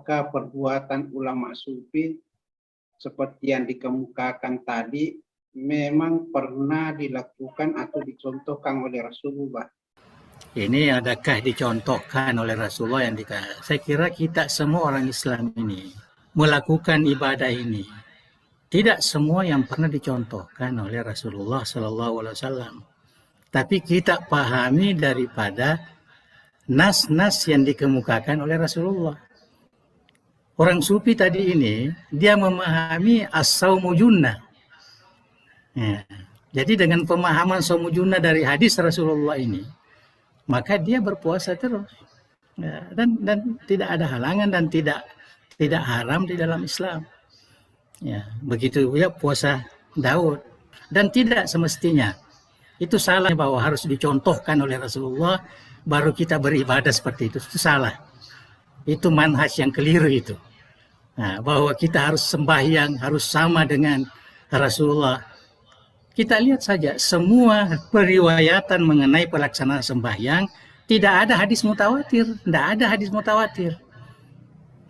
apakah perbuatan ulama sufi seperti yang dikemukakan tadi memang pernah dilakukan atau dicontohkan oleh Rasulullah? Ini adakah dicontohkan oleh Rasulullah yang saya kira kita semua orang Islam ini melakukan ibadah ini. Tidak semua yang pernah dicontohkan oleh Rasulullah SAW. Tapi kita pahami daripada nas-nas yang dikemukakan oleh Rasulullah. Orang sufi tadi ini, dia memahami as-saumu junnah. Ya. Jadi dengan pemahaman saumu junnah dari hadis Rasulullah ini, maka dia berpuasa terus. Ya, dan tidak ada halangan dan tidak haram di dalam Islam. Ya, begitu ya puasa Daud. Dan tidak semestinya. Itu salah bahwa harus dicontohkan oleh Rasulullah baru kita beribadah seperti itu. Itu salah. Itu manhaj yang keliru itu. Nah, bahwa kita harus sembahyang, harus sama dengan Rasulullah. Kita lihat saja semua periwayatan mengenai pelaksanaan sembahyang tidak ada hadis mutawatir, tidak ada hadis mutawatir.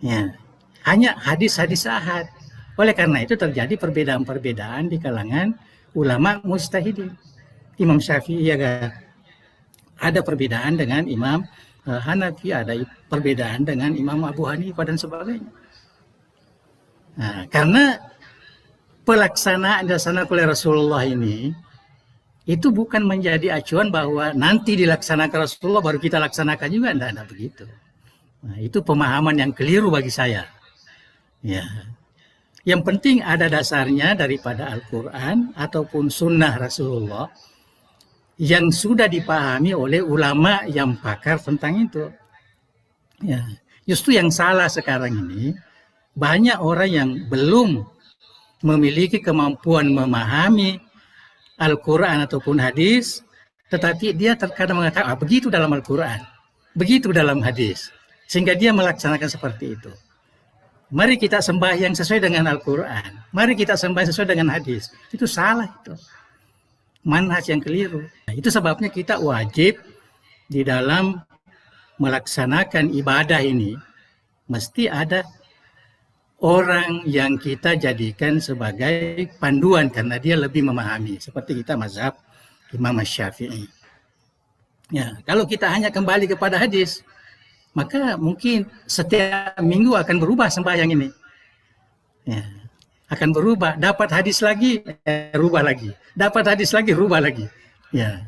Ya, hanya hadis-hadis ahad. Oleh karena itu terjadi perbedaan-perbedaan di kalangan ulama mujtahidin. Imam Syafi'i ada perbedaan dengan Imam Hanafi, ada perbedaan dengan Imam Abu Hanifah dan sebagainya. Nah, karena pelaksanaan dilaksanakan oleh Rasulullah ini itu bukan menjadi acuan bahwa nanti dilaksanakan Rasulullah baru kita laksanakan juga, tidak begitu. Nah, itu pemahaman yang keliru bagi saya. Ya. Yang penting ada dasarnya daripada Al-Quran ataupun Sunnah Rasulullah yang sudah dipahami oleh ulama yang pakar tentang itu. Ya. Justru yang salah sekarang ini, banyak orang yang belum memiliki kemampuan memahami Al-Quran ataupun hadis, tetapi dia terkadang mengatakan, begitu dalam Al-Quran, begitu dalam hadis, sehingga dia melaksanakan seperti itu. Mari kita sembahyang sesuai dengan Al-Quran, mari kita sembahyang sesuai dengan hadis. Itu salah itu. Manhaj yang keliru. Nah, itu sebabnya kita wajib di dalam melaksanakan ibadah ini, mesti ada orang yang kita jadikan sebagai panduan karena dia lebih memahami. Seperti kita mazhab Imam Syafi'i. Ya, kalau kita hanya kembali kepada hadis, maka mungkin setiap minggu akan berubah sembahyang ini. Ya, akan berubah. Dapat hadis lagi, rubah lagi. Dapat hadis lagi, rubah lagi. Ya,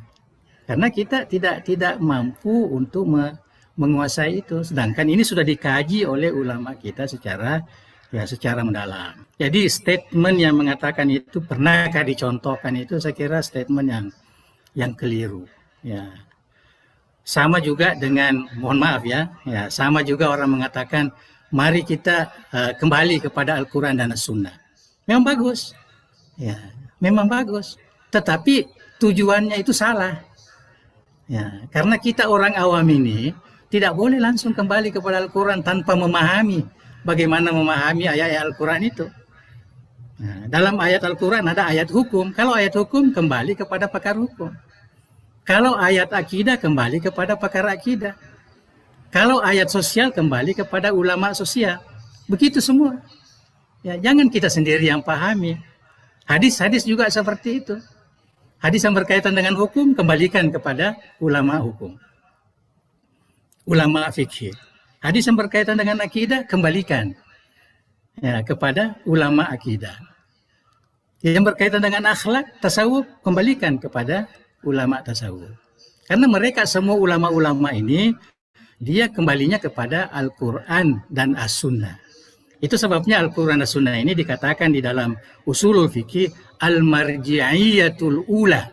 karena kita tidak mampu untuk menguasai itu. Sedangkan ini sudah dikaji oleh ulama kita secara mendalam. Jadi statement yang mengatakan itu pernahkah dicontohkan itu saya kira statement yang keliru. Ya. Sama juga dengan, mohon maaf ya, sama juga orang mengatakan mari kita kembali kepada Al-Quran dan As-Sunnah. Memang bagus. Ya, memang bagus. Tetapi tujuannya itu salah. Ya, karena kita orang awam ini tidak boleh langsung kembali kepada Al-Quran tanpa memahami bagaimana memahami ayat-ayat Al-Quran itu. Nah, dalam ayat Al-Quran ada ayat hukum. Kalau ayat hukum kembali kepada pakar hukum. Kalau ayat akidah kembali kepada pakar akidah. Kalau ayat sosial kembali kepada ulama sosial. Begitu semua. Ya, jangan kita sendiri yang pahami. Hadis-hadis juga seperti itu. Hadis yang berkaitan dengan hukum kembalikan kepada ulama hukum. Ulama fikih. Hadis yang berkaitan dengan akidah kembalikan kepada ulama akidah. Yang berkaitan dengan akhlak, tasawuf kembalikan kepada ulama tasawuf. Karena mereka semua ulama-ulama ini dia kembalinya kepada Al-Quran dan As-Sunnah. Itu sebabnya Al-Quran dan As-Sunnah ini dikatakan di dalam usulul fikih al-marji'iyatul ula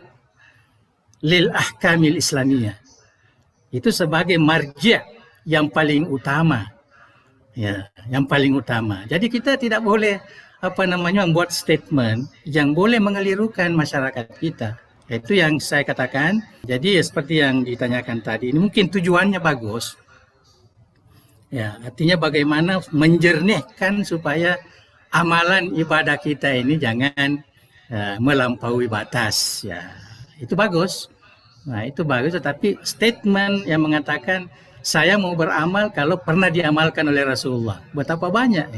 lil ahkamil islamiyah. Itu sebagai marji' yang paling utama. Ya, yang paling utama. Jadi kita tidak boleh membuat statement yang boleh mengelirukan masyarakat kita. Itu yang saya katakan. Jadi seperti yang ditanyakan tadi, ini mungkin tujuannya bagus. Ya, artinya bagaimana menjernihkan supaya amalan ibadah kita ini jangan melampaui batas. Ya, itu bagus. Nah, itu bagus. Tetapi statement yang mengatakan Saya mau beramal kalau pernah diamalkan oleh Rasulullah. Betapa banyak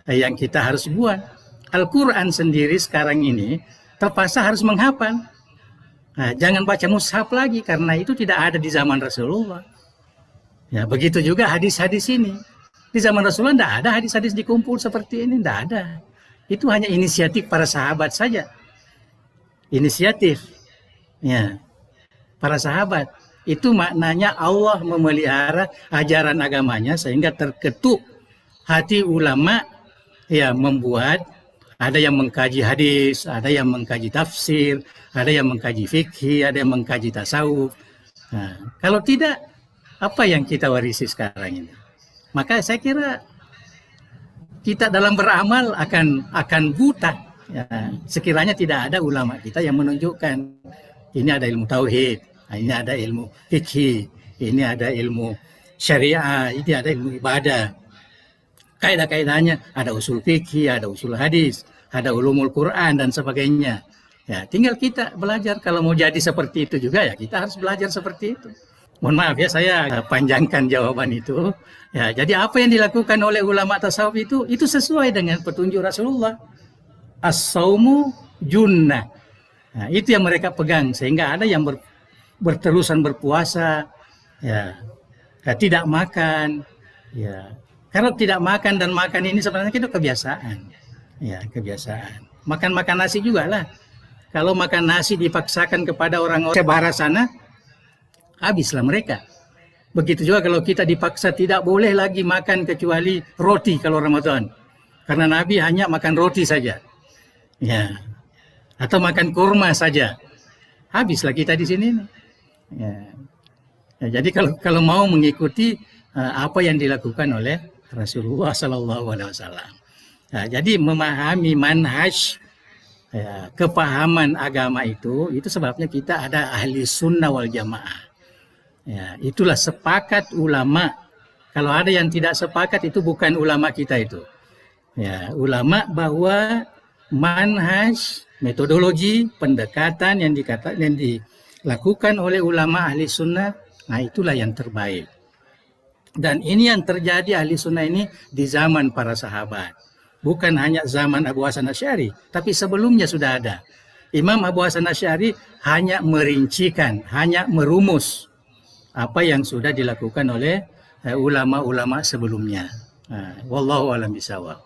yang kita harus buat. Al-Quran sendiri sekarang ini terpaksa harus menghafal. Nah, jangan baca mushaf lagi karena itu tidak ada di zaman Rasulullah. Ya, begitu juga hadis-hadis ini. Di zaman Rasulullah tidak ada hadis-hadis dikumpul seperti ini, tidak ada. Itu hanya inisiatif para sahabat saja. Inisiatif. Ya. Para sahabat. Itu maknanya Allah memelihara ajaran agamanya sehingga terketuk hati ulama ya membuat, ada yang mengkaji hadis, ada yang mengkaji tafsir, ada yang mengkaji fikih, ada yang mengkaji tasawuf. Nah, kalau tidak, apa yang kita warisi sekarang ini? Maka saya kira kita dalam beramal akan buta. Ya, sekiranya tidak ada ulama kita yang menunjukkan ini ada ilmu tauhid, ini ada ilmu fikih, ini ada ilmu syariah, ini ada ilmu ibadah. Kaidah-kaidahnya ada usul fikih, ada usul hadis, ada ulumul Quran dan sebagainya. Ya, tinggal kita belajar. Kalau mau jadi seperti itu juga ya kita harus belajar seperti itu. Mohon maaf ya saya panjangkan jawaban itu. Ya, jadi apa yang dilakukan oleh ulama tasawuf itu sesuai dengan petunjuk Rasulullah. As-saumu junnah. Nah, itu yang mereka pegang sehingga ada yang berterusan berpuasa, ya, tidak makan, ya. Karena tidak makan dan makan ini sebenarnya itu kebiasaan, ya kebiasaan. Makan nasi juga lah. Kalau makan nasi dipaksakan kepada orang sebarat sana, habislah mereka. Begitu juga kalau kita dipaksa tidak boleh lagi makan kecuali roti kalau Ramadan. Karena Nabi hanya makan roti saja. Ya. Atau makan kurma saja. Habislah kita di sini. Ya. Ya, jadi kalau mau mengikuti apa yang dilakukan oleh Rasulullah SAW. Ya, jadi memahami manhaj, ya, kepahaman agama itu sebabnya kita ada ahli sunnah wal jamaah. Ya, itulah sepakat ulama. Kalau ada yang tidak sepakat itu bukan ulama kita itu. Ya, ulama bahwa manhaj, metodologi, pendekatan yang dilakukan oleh ulama ahli sunnah, nah itulah yang terbaik. Dan ini yang terjadi ahli sunnah ini di zaman para sahabat. Bukan hanya zaman Abu Hasan Asy'ari, tapi sebelumnya sudah ada. Imam Abu Hasan Asy'ari hanya merincikan, hanya merumus apa yang sudah dilakukan oleh ulama-ulama sebelumnya. Wallahu a'lam bishawab.